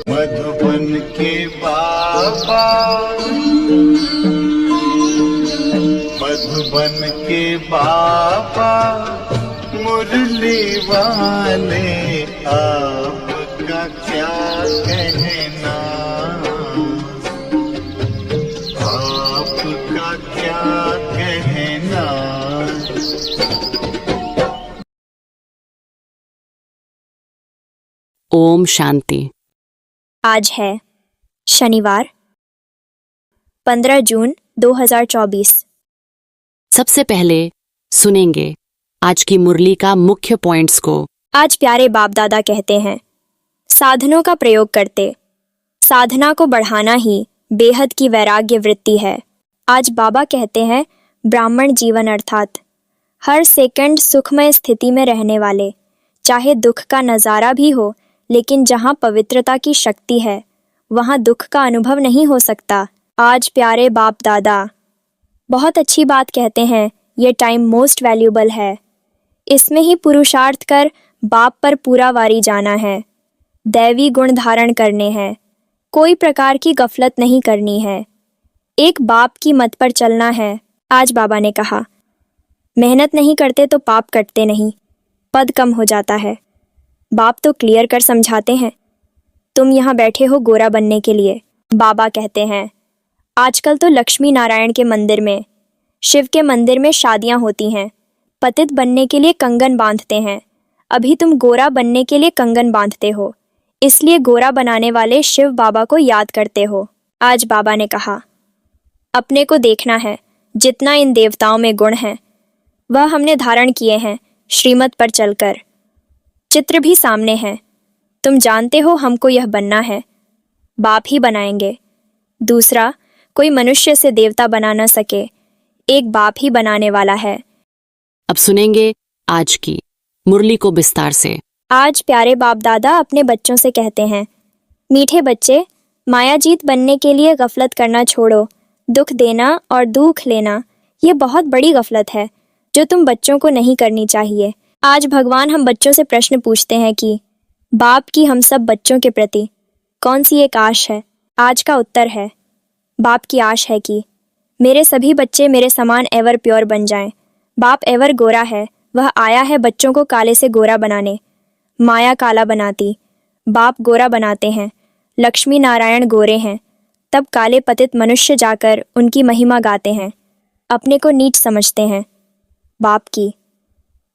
मधुबन के बाबा, मधुबन के बाबा, मुरली वाले आपका क्या कहना, आपका क्या कहना। ओम शांति। आज है शनिवार 15 जून 2024। सबसे पहले सुनेंगे आज की मुरली का मुख्य पॉइंट्स को। आज प्यारे बाप दादा कहते हैं, साधनों का प्रयोग करते साधना को बढ़ाना ही बेहद की वैराग्य वृत्ति है। आज बाबा कहते हैं, ब्राह्मण जीवन अर्थात हर सेकंड सुखमय स्थिति में रहने वाले, चाहे दुख का नज़ारा भी हो, लेकिन जहाँ पवित्रता की शक्ति है वहाँ दुख का अनुभव नहीं हो सकता। आज प्यारे बाप दादा बहुत अच्छी बात कहते हैं, ये टाइम मोस्ट वैल्यूबल है, इसमें ही पुरुषार्थ कर बाप पर पूरा वारी जाना है, दैवी गुण धारण करने हैं, कोई प्रकार की गफलत नहीं करनी है, एक बाप की मत पर चलना है। आज बाबा ने कहा, मेहनत नहीं करते तो पाप कटते नहीं, पद कम हो जाता है। बाप तो क्लियर कर समझाते हैं, तुम यहाँ बैठे हो गोरा बनने के लिए। बाबा कहते हैं, आजकल तो लक्ष्मी नारायण के मंदिर में, शिव के मंदिर में शादियाँ होती हैं, पतित बनने के लिए कंगन बांधते हैं। अभी तुम गोरा बनने के लिए कंगन बांधते हो, इसलिए गोरा बनाने वाले शिव बाबा को याद करते हो। आज बाबा ने कहा, अपने को देखना है, जितना इन देवताओं में गुण हैं वह हमने धारण किए हैं श्रीमत पर चलकर। चित्र भी सामने है, तुम जानते हो हमको यह बनना है, बाप ही बनाएंगे, दूसरा कोई मनुष्य से देवता बना न सके, एक बाप ही बनाने वाला है। अब सुनेंगे आज की मुरली को विस्तार से। आज प्यारे बाप दादा अपने बच्चों से कहते हैं, मीठे बच्चे, मायाजीत बनने के लिए गफलत करना छोड़ो। दुख देना और दुख लेना ये बहुत बड़ी गफलत है जो तुम बच्चों को नहीं करनी चाहिए। आज भगवान हम बच्चों से प्रश्न पूछते हैं कि बाप की हम सब बच्चों के प्रति कौन सी एक आश है। आज का उत्तर है, बाप की आश है कि मेरे सभी बच्चे मेरे समान एवर प्योर बन जाएं। बाप एवर गोरा है, वह आया है बच्चों को काले से गोरा बनाने। माया काला बनाती, बाप गोरा बनाते हैं। लक्ष्मी नारायण गोरे हैं, तब काले पतित मनुष्य जाकर उनकी महिमा गाते हैं, अपने को नीच समझते हैं। बाप की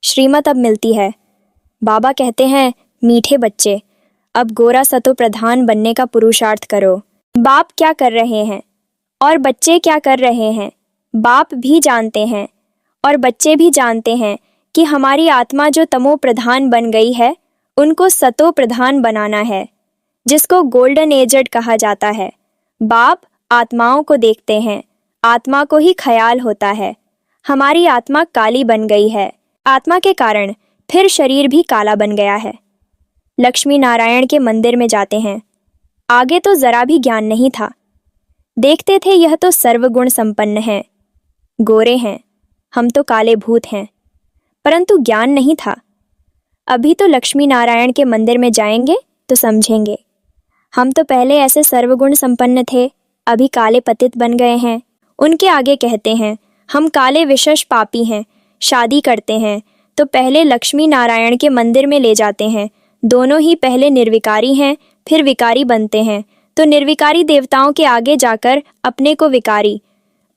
श्रीमत अब मिलती है। बाबा कहते हैं, मीठे बच्चे, अब गोरा सतो प्रधान बनने का पुरुषार्थ करो। बाप क्या कर रहे हैं और बच्चे क्या कर रहे हैं, बाप भी जानते हैं और बच्चे भी जानते हैं कि हमारी आत्मा जो तमो प्रधान बन गई है उनको सतो प्रधान बनाना है, जिसको गोल्डन एजड कहा जाता है। बाप आत्माओं को देखते हैं, आत्मा को ही ख्याल होता है। हमारी आत्मा काली बन गई है, आत्मा के कारण फिर शरीर भी काला बन गया है। लक्ष्मी नारायण के मंदिर में जाते हैं, आगे तो जरा भी ज्ञान नहीं था, देखते थे यह तो सर्वगुण संपन्न है, गोरे हैं, हम तो काले भूत हैं, परंतु ज्ञान नहीं था। अभी तो लक्ष्मी नारायण के मंदिर में जाएंगे तो समझेंगे, हम तो पहले ऐसे सर्वगुण संपन्न थे, अभी काले पतित बन गए हैं। उनके आगे कहते हैं, हम काले विशेष पापी हैं, शादी करते हैं तो पहले लक्ष्मी नारायण के मंदिर में ले जाते हैं, दोनों ही पहले निर्विकारी हैं फिर विकारी बनते हैं, तो निर्विकारी देवताओं के आगे जाकर अपने को विकारी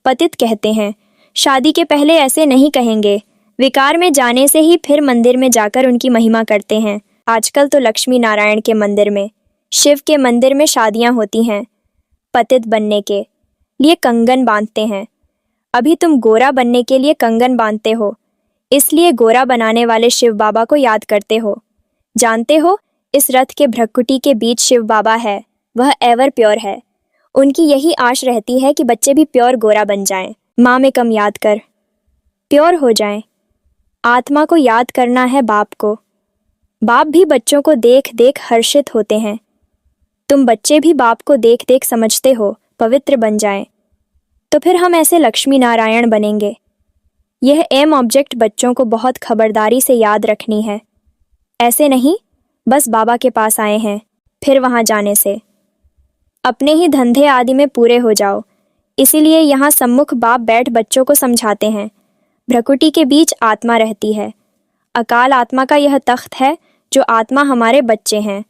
पतित कहते हैं। शादी के पहले ऐसे नहीं कहेंगे, विकार में जाने से ही फिर मंदिर में जाकर उनकी महिमा करते हैं। आजकल तो लक्ष्मी नारायण के मंदिर में, शिव के मंदिर में शादियां होती हैं, पतित बनने के लिए कंगन बांधते हैं। अभी तुम गोरा बनने के लिए कंगन बांधते हो, इसलिए गोरा बनाने वाले शिव बाबा को याद करते हो। जानते हो, इस रथ के भ्रकुटी के बीच शिव बाबा है, वह एवर प्योर है। उनकी यही आश रहती है कि बच्चे भी प्योर गोरा बन जाएं। माँ में कम याद कर प्योर हो जाएं। आत्मा को याद करना है बाप को। बाप भी बच्चों को देख देख हर्षित होते हैं। तुम बच्चे भी बाप को देख देख समझते हो, पवित्र बन जाएं, तो फिर हम ऐसे लक्ष्मी नारायण बनेंगे। यह एम ऑब्जेक्ट बच्चों को बहुत खबरदारी से याद रखनी है। ऐसे नहीं बस बाबा के पास आए हैं फिर वहाँ जाने से। अपने ही धंधे आदि में पूरे हो जाओ। इसीलिए यहाँ सम्मुख बाप बैठ बच्चों को समझाते हैं। भ्रकुटी के बीच आत्मा रहती है। अकाल आत्मा का यह तख्त है जो आत्मा हमारे बच्चे हैं,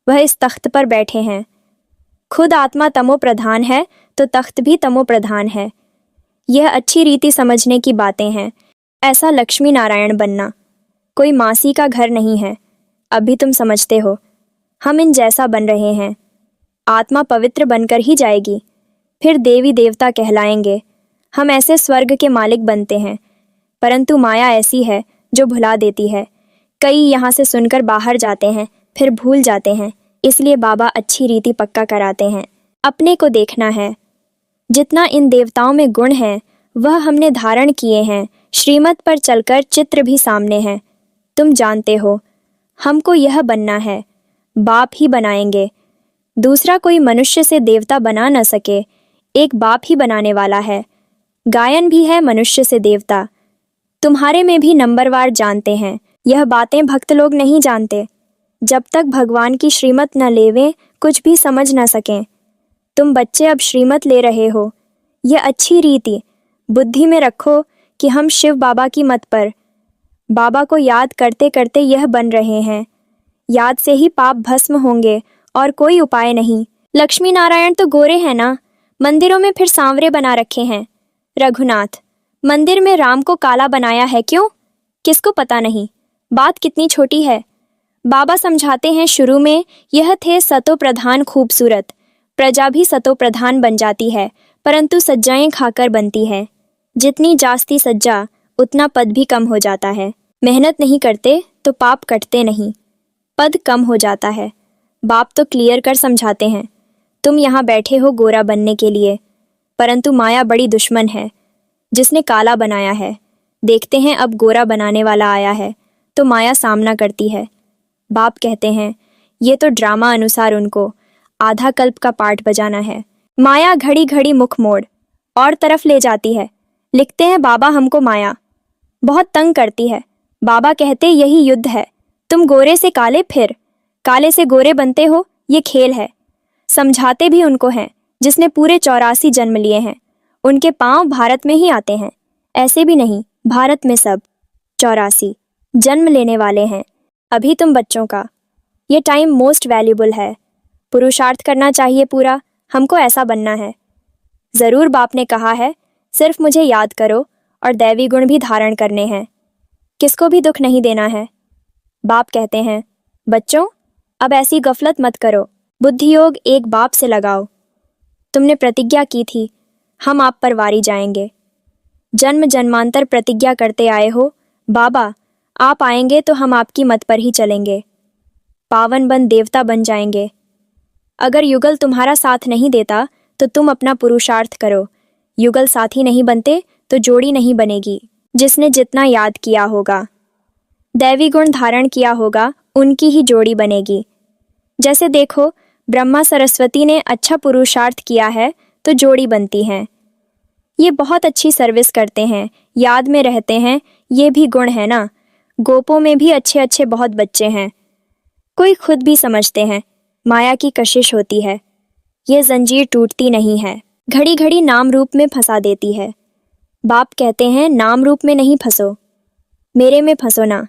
वह इस तख्त पर बैठे हैं। खुद आत्मा तमो प्रधान है तो तख्त भी तमो प्रधान है। यह अच्छी रीति समझने की बातें हैं। ऐसा लक्ष्मी नारायण बनना कोई मासी का घर नहीं है। अभी तुम समझते हो। हम इन जैसा बन रहे हैं। आत्मा पवित्र बनकर ही जाएगी, फिर देवी देवता कहलाएंगे। हम ऐसे स्वर्ग के मालिक बनते हैं। परंतु माया ऐसी है जो भुला देती है। कई यहाँ से सुनकर बाहर जाते हैं फिर भूल जाते हैं। इसलिए बाबा अच्छी रीति पक्का कराते हैं। अपने को देखना है। जितना इन देवताओं में गुण है वह हमने धारण किए हैं। श्रीमत पर चलकर चित्र भी सामने है। तुम जानते हो हमको यह बनना है। बाप ही बनाएंगे। दूसरा कोई मनुष्य से देवता बना न सके। एक बाप ही बनाने वाला है। गायन भी है मनुष्य से देवता। तुम्हारे में भी नंबरवार जानते हैं। यह बातें भक्त लोग नहीं जानते। जब तक भगवान की श्रीमत न लेवें कुछ भी समझ न सकें। तुम बच्चे अब श्रीमत ले रहे हो। यह अच्छी रीति बुद्धि में रखो कि हम शिव बाबा की मत पर बाबा को याद करते करते यह बन रहे हैं। याद से ही पाप भस्म होंगे और कोई उपाय नहीं। लक्ष्मी नारायण तो गोरे हैं ना, मंदिरों में फिर सांवरे बना रखे हैं। रघुनाथ, मंदिर में राम को काला बनाया है क्यों? किसको पता नहीं। बात कितनी छोटी है। बाबा समझाते हैं शुरू में यह थे सतो प्रधान खूबसूरत। प्रजा भी सतो प्रधान बन जाती है, परंतु सज्जाएं खाकर बनती है। जितनी जास्ती सज्जा उतना पद भी कम हो जाता है। मेहनत नहीं करते तो पाप कटते नहीं, पद कम हो जाता है। बाप तो क्लियर कर समझाते हैं। तुम यहाँ बैठे हो गोरा बनने के लिए, परंतु माया बड़ी दुश्मन है जिसने काला बनाया है। देखते हैं अब गोरा बनाने वाला आया है तो माया सामना करती है। बाप कहते हैं ये तो ड्रामा अनुसार उनको आधा कल्प का पाठ बजाना है। माया घड़ी घड़ी मुख मोड़ और तरफ ले जाती है। लिखते हैं बाबा हमको माया बहुत तंग करती है। बाबा कहते यही युद्ध है। तुम गोरे से काले फिर काले से गोरे बनते हो, ये खेल है। समझाते भी उनको हैं जिसने पूरे 84 जन्म लिए हैं। उनके पांव भारत में ही आते हैं। ऐसे भी नहीं, भारत में सब 84 जन्म लेने वाले हैं। अभी तुम बच्चों का ये टाइम मोस्ट वैल्यूबल है। पुरुषार्थ करना चाहिए पूरा। हमको ऐसा बनना है। ज़रूर बाप ने कहा है सिर्फ मुझे याद करो और दैवी गुण भी धारण करने हैं। किसको भी दुख नहीं देना है। बाप कहते हैं बच्चों अब ऐसी गफलत मत करो। बुद्धि योग एक बाप से लगाओ। तुमने प्रतिज्ञा की थी हम आप पर वारी जाएंगे। जन्म जन्मांतर प्रतिज्ञा करते आए हो। बाबा आप आएंगे तो हम आपकी मत पर ही चलेंगे। पावन बन देवता बन जाएंगे। अगर युगल तुम्हारा साथ नहीं देता तो तुम अपना पुरुषार्थ करो। युगल साथी नहीं बनते तो जोड़ी नहीं बनेगी। जिसने जितना याद किया होगा, दैवी गुण धारण किया होगा, उनकी ही जोड़ी बनेगी। जैसे देखो ब्रह्मा सरस्वती ने अच्छा पुरुषार्थ किया है तो जोड़ी बनती हैं। ये बहुत अच्छी सर्विस करते हैं, याद में रहते हैं। ये भी गुण है ना। गोपों में भी अच्छे अच्छे बहुत बच्चे हैं। कोई खुद भी समझते हैं माया की कशिश होती है। ये जंजीर टूटती नहीं है, घड़ी घड़ी नाम रूप में फंसा देती है। बाप कहते हैं नाम रूप में नहीं फंसो, मेरे में फंसो ना।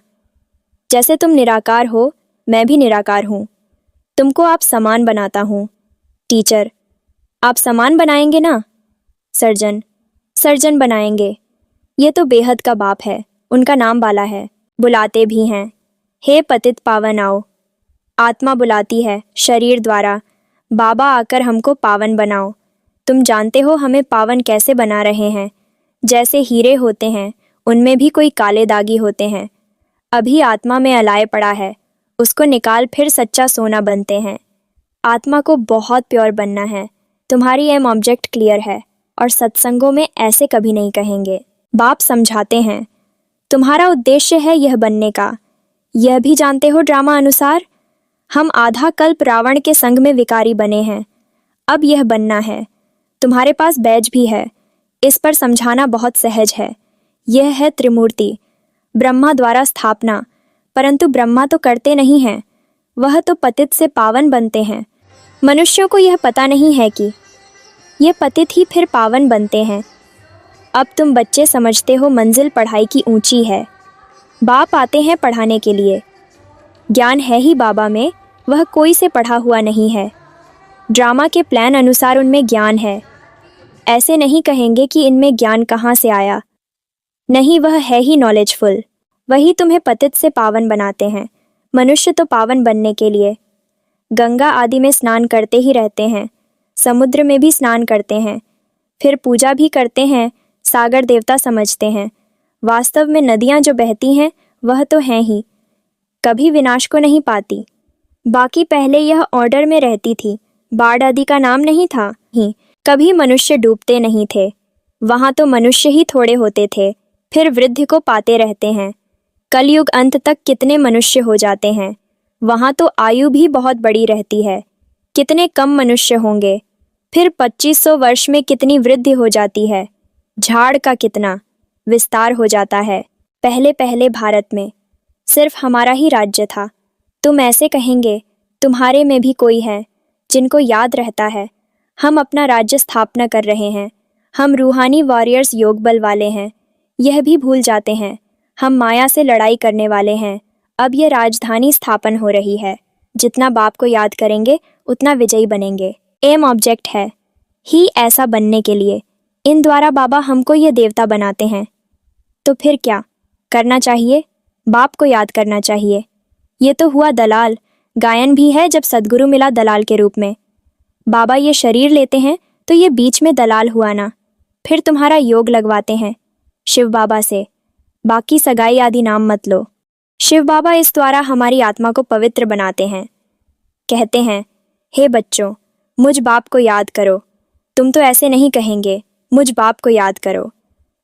जैसे तुम निराकार हो मैं भी निराकार हूँ। तुमको आप समान बनाता हूँ। टीचर आप समान बनाएंगे ना। सर्जन सर्जन बनाएंगे। ये तो बेहद का बाप है, उनका नाम वाला है। बुलाते भी हैं हे पतित पावन आओ। आत्मा बुलाती है शरीर द्वारा, बाबा आकर हमको पावन बनाओ। तुम जानते हो हमें पावन कैसे बना रहे हैं। जैसे हीरे होते हैं उनमें भी कोई काले दागी होते हैं। अभी आत्मा में अलाय पड़ा है, उसको निकाल फिर सच्चा सोना बनते हैं। आत्मा को बहुत प्योर बनना है। तुम्हारी एम ऑब्जेक्ट क्लियर है और सत्संगों में ऐसे कभी नहीं कहेंगे। बाप समझाते हैं तुम्हारा उद्देश्य है यह बनने का। यह भी जानते हो ड्रामा अनुसार हम आधा कल्प रावण के संग में विकारी बने हैं। अब यह बनना है। तुम्हारे पास बैज भी है, इस पर समझाना बहुत सहज है। यह है त्रिमूर्ति, ब्रह्मा द्वारा स्थापना। परंतु ब्रह्मा तो करते नहीं हैं, वह तो पतित से पावन बनते हैं। मनुष्यों को यह पता नहीं है कि ये पतित ही फिर पावन बनते हैं। अब तुम बच्चे समझते हो मंजिल पढ़ाई की ऊंची है। बाप आते हैं पढ़ाने के लिए। ज्ञान है ही बाबा में, वह कोई से पढ़ा हुआ नहीं है। ड्रामा के प्लान अनुसार उनमें ज्ञान है। ऐसे नहीं कहेंगे कि इनमें ज्ञान कहाँ से आया। नहीं, वह है ही नॉलेजफुल। वही तुम्हें पतित से पावन बनाते हैं। मनुष्य तो पावन बनने के लिए गंगा आदि में स्नान करते ही रहते हैं, समुद्र में भी स्नान करते हैं, फिर पूजा भी करते हैं, सागर देवता समझते हैं। वास्तव में नदियाँ जो बहती हैं वह तो हैं ही, कभी विनाश को नहीं पाती। बाकी पहले यह ऑर्डर में रहती थी, बाढ़ आदि का नाम नहीं था ही, कभी मनुष्य डूबते नहीं थे। वहाँ तो मनुष्य ही थोड़े होते थे, फिर वृद्धि को पाते रहते हैं। कलयुग अंत तक कितने मनुष्य हो जाते हैं। वहाँ तो आयु भी बहुत बड़ी रहती है, कितने कम मनुष्य होंगे। फिर 2500 वर्ष में कितनी वृद्धि हो जाती है। झाड़ का कितना विस्तार हो जाता है। पहले पहले भारत में सिर्फ हमारा ही राज्य था। तुम ऐसे कहेंगे, तुम्हारे में भी कोई है जिनको याद रहता है। हम अपना राज्य स्थापना कर रहे हैं। हम रूहानी वॉरियर्स योग बल वाले हैं, यह भी भूल जाते हैं। हम माया से लड़ाई करने वाले हैं। अब यह राजधानी स्थापन हो रही है। जितना बाप को याद करेंगे उतना विजयी बनेंगे। एम ऑब्जेक्ट है ही ऐसा बनने के लिए। इन द्वारा बाबा हमको ये देवता बनाते हैं। तो फिर क्या करना चाहिए? बाप को याद करना चाहिए। ये तो हुआ दलाल। गायन भी है, जब सद्गुरु मिला दलाल के रूप में। बाबा ये शरीर लेते हैं तो ये बीच में दलाल हुआ ना। फिर तुम्हारा योग लगवाते हैं शिव बाबा से। बाकी सगाई आदि नाम मत लो। शिव बाबा इस द्वारा हमारी आत्मा को पवित्र बनाते हैं। कहते हैं, हे बच्चों, मुझ बाप को याद करो। तुम तो ऐसे नहीं कहेंगे, मुझ बाप को याद करो।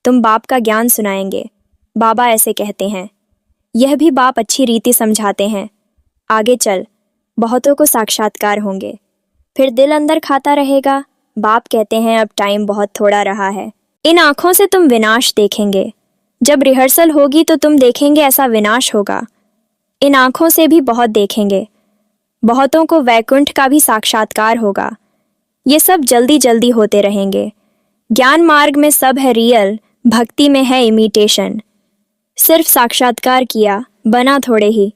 तुम बाप का ज्ञान सुनाएंगे। बाबा ऐसे कहते हैं। यह भी बाप अच्छी रीति समझाते हैं। आगे चल बहुतों को साक्षात्कार होंगे। फिर दिल अंदर खाता रहेगा। बाप कहते हैं, अब टाइम बहुत थोड़ा रहा है। इन आँखों से तुम विनाश देखेंगे। जब रिहर्सल होगी तो तुम देखेंगे ऐसा विनाश होगा। इन आँखों से भी बहुत देखेंगे। बहुतों को वैकुंठ का भी साक्षात्कार होगा। ये सब जल्दी जल्दी होते रहेंगे। ज्ञान मार्ग में सब है रियल, भक्ति में है इमिटेशन। सिर्फ साक्षात्कार किया, बना थोड़े ही।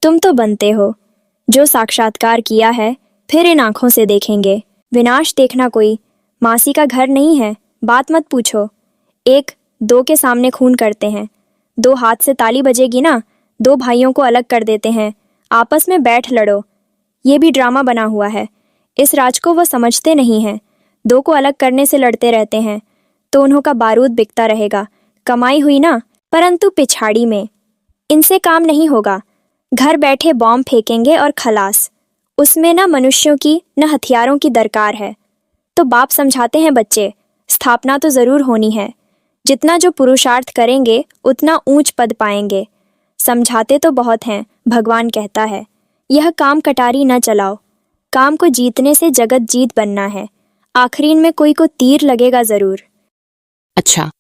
तुम तो बनते हो। जो साक्षात्कार किया है फिर इन आँखों से देखेंगे। विनाश देखना कोई मासी का घर नहीं है। बात मत पूछो। एक दो के सामने खून करते हैं, दो हाथ से ताली बजेगी ना, दो भाइयों को अलग कर देते हैं, आपस में बैठ लड़ो। ये भी ड्रामा बना हुआ है। इस राज को वह समझते नहीं हैं। दो को अलग करने से लड़ते रहते हैं तो उन्हों का बारूद बिकता रहेगा। कमाई हुई ना, परंतु पिछाड़ी में। इनसे काम नहीं होगा। घर बैठे बॉम्ब फेंकेंगे और खलास। उसमें न मनुष्यों की न हथियारों की दरकार है। तो बाप समझाते हैं, बच्चे, स्थापना तो ज़रूर होनी है। जितना जो पुरुषार्थ करेंगे उतना ऊंच पद पाएंगे। समझाते तो बहुत हैं। भगवान कहता है, यह काम कटारी न चलाओ। काम को जीतने से जगत जीत बनना है। आखिरी में कोई को तीर लगेगा ज़रूर। अच्छा,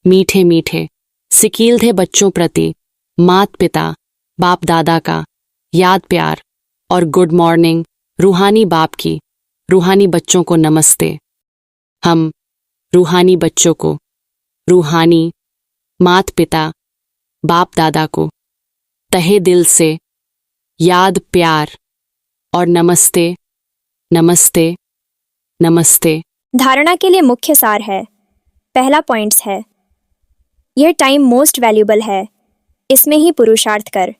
मीठे मीठे सिकील थे बच्चों प्रति मात पिता बाप दादा का याद प्यार और गुड मॉर्निंग। रूहानी बाप की रूहानी बच्चों को नमस्ते। हम रूहानी बच्चों को, रूहानी मात पिता बाप दादा को तहे दिल से याद प्यार और नमस्ते नमस्ते नमस्ते। धारणा के लिए मुख्य सार है। पहला पॉइंट्स है, यह टाइम मोस्ट वैल्यूबल है। इसमें ही पुरुषार्थ कर।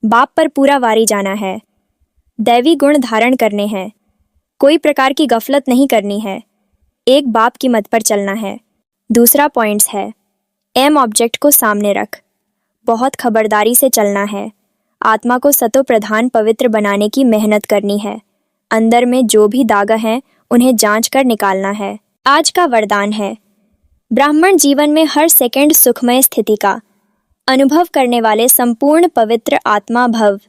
बाप पर पूरा वारी जाना है। दैवी गुण धारण करने हैं। कोई प्रकार की गफलत नहीं करनी है। एक बाप की मत पर चलना है। दूसरा पॉइंट्स है, एम ऑब्जेक्ट को सामने रख। बहुत खबरदारी से चलना है। आत्मा को सतो प्रधान पवित्र बनाने की मेहनत करनी है। अंदर में जो भी दागा हैं उन्हें जांच कर निकालना है। आज का वरदान है, ब्राह्मण जीवन में हर सेकंड सुखमय स्थिति का अनुभव करने वाले संपूर्ण पवित्र आत्मा भव।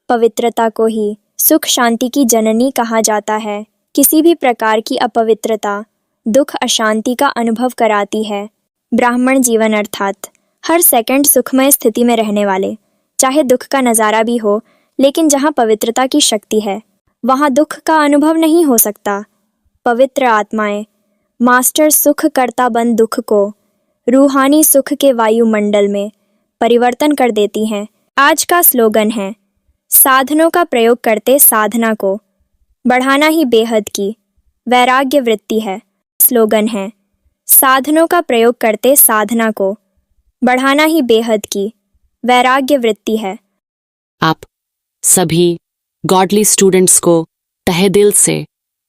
पवित्रता को ही सुख शांति की जननी कहा जाता है। किसी भी प्रकार की अपवित्रता दुख अशांति का अनुभव कराती है। ब्राह्मण जीवन अर्थात हर सेकंड सुखमय स्थिति में रहने वाले। चाहे दुख का नज़ारा भी हो, लेकिन जहाँ पवित्रता की शक्ति है वहाँ दुख का अनुभव नहीं हो सकता। पवित्र आत्माएं मास्टर सुख करता बन दुख को रूहानी सुख के वायुमंडल में परिवर्तन कर देती हैं। आज का स्लोगन है, साधनों का प्रयोग करते साधना को बढ़ाना ही बेहद की वैराग्य वृत्ति है। स्लोगन है, साधनों का प्रयोग करते साधना को बढ़ाना ही बेहद की वैराग्य वृत्ति है। आप सभी गॉडली स्टूडेंट्स को तहे दिल से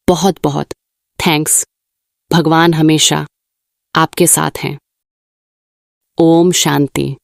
बहुत बहुत थैंक्स। भगवान हमेशा आपके साथ हैं। ओम शांति।